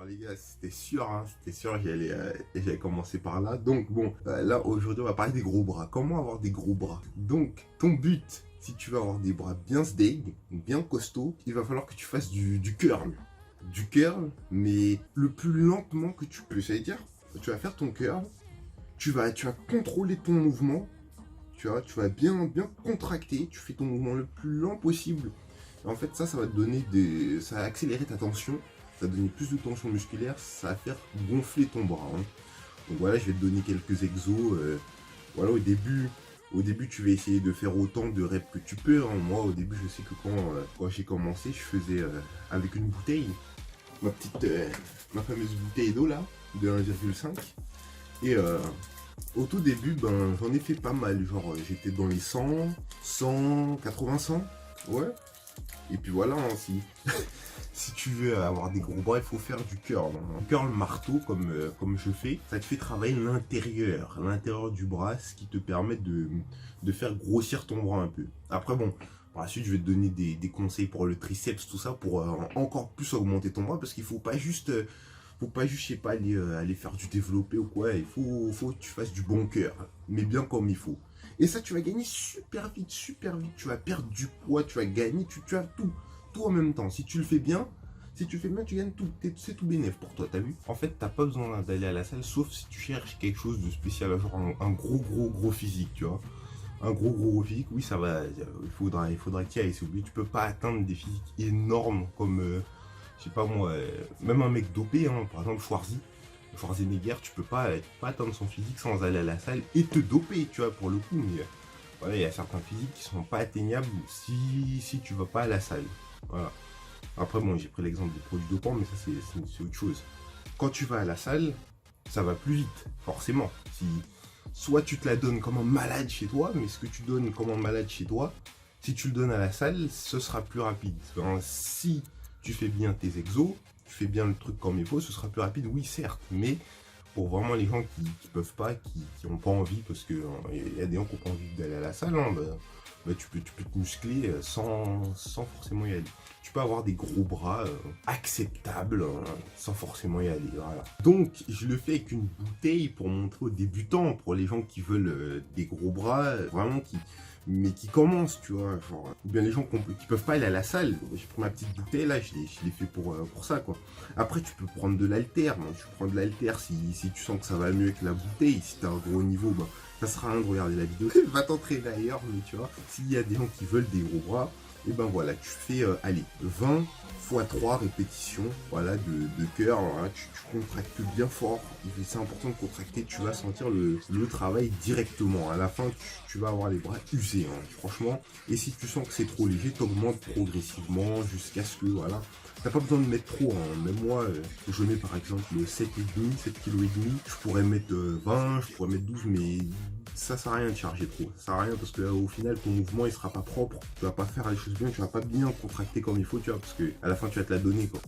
Les gars, c'était sûr, j'allais commencer par là. Donc bon, là aujourd'hui on va parler des gros bras. Comment avoir des gros bras? Donc ton but, si tu veux avoir des bras bien sdeg, bien costauds, il va falloir que tu fasses du curl. Du curl, mais le plus lentement que tu peux. C'est-à-dire, tu vas faire ton curl, tu vas contrôler ton mouvement, tu vas bien contracter, tu fais ton mouvement le plus lent possible. Et en fait, ça va te donner ça va accélérer ta tension. Ça va donner plus de tension musculaire, ça va faire gonfler ton bras. Hein. Donc voilà, je vais te donner quelques exos. Voilà, au début, tu vas essayer de faire autant de reps que tu peux. Hein. Moi, au début, je sais que quand j'ai commencé, je faisais avec une bouteille, ma fameuse bouteille d'eau là, de 1,5. Et au tout début, ben, j'en ai fait pas mal. Genre, j'étais dans les 100, 100, 80, 100. Ouais. Et puis voilà, hein, si tu veux avoir des gros bras, il faut faire du curl. Un curl marteau, comme je fais, ça te fait travailler l'intérieur du bras, ce qui te permet de faire grossir ton bras un peu. Après, bon, par la suite, je vais te donner des conseils pour le triceps, tout ça, pour encore plus augmenter ton bras, parce qu'il faut pas juste, je sais pas, aller faire du développé ou quoi. Il faut que tu fasses du bon cœur, mais bien comme il faut. Et ça, tu vas gagner super vite, super vite. Tu vas perdre du poids, tu vas gagner, tu as tout en même temps. Si tu le fais bien, tu gagnes tout. C'est tout bénéf pour toi, t'as vu? En fait, t'as pas besoin d'aller à la salle, sauf si tu cherches quelque chose de spécial, genre un gros physique, tu vois. Un gros physique, oui, ça va. Il faudra que tu ailles. C'est obligé. Tu peux pas atteindre des physiques énormes comme, je sais pas moi, même un mec dopé, hein, par exemple Schwarzenegger, tu peux pas atteindre son physique sans aller à la salle et te doper, tu vois, pour le coup. Mais voilà, il y a certains physiques qui sont pas atteignables si tu vas pas à la salle. Voilà. Après, bon, j'ai pris l'exemple des produits dopants, mais ça, c'est autre chose. Quand tu vas à la salle, ça va plus vite, forcément. Soit tu te la donnes comme un malade chez toi, mais ce que tu donnes comme un malade chez toi, si tu le donnes à la salle, ce sera plus rapide. Enfin, si tu fais bien tes exos, tu fais bien le truc comme il faut, ce sera plus rapide, oui certes, mais pour vraiment les gens qui peuvent pas, qui ont pas envie, parce que il y a des gens qui n'ont pas envie d'aller à la salle, hein, tu peux te muscler sans forcément y aller. Tu peux avoir des gros bras acceptables sans forcément y aller. Voilà. Donc, je le fais avec une bouteille pour montrer aux débutants, pour les gens qui veulent des gros bras, vraiment mais qui commencent, tu vois, genre, ou bien les gens qui peuvent pas aller à la salle. J'ai pris ma petite bouteille là, je l'ai fait pour ça, quoi. Après, tu peux prendre de l'haltère, tu prends de l'haltère si tu sens que ça va mieux que la bouteille. Si tu as un gros niveau, bah, ça sera rien de regarder la vidéo. Va t'entraîner ailleurs, mais tu vois, s'il y a des gens qui veulent des gros bras, et ben voilà, tu fais, allez, 20 x 3 répétitions, voilà, de cœur, voilà, tu contractes bien fort, c'est important de contracter, tu vas sentir le travail directement, à la fin, tu vas avoir les bras usés, hein, franchement, et si tu sens que c'est trop léger, t'augmentes progressivement, jusqu'à ce que, voilà, t'as pas besoin de mettre trop, hein. Même moi, je mets par exemple 7,5 kg, je pourrais mettre 20, je pourrais mettre 12, mais ça sert à rien de charger trop, ça sert à rien parce que au final ton mouvement il sera pas propre, tu vas pas faire les choses bien, tu vas pas bien contracter comme il faut, tu vois, parce que à la fin tu vas te la donner, quoi.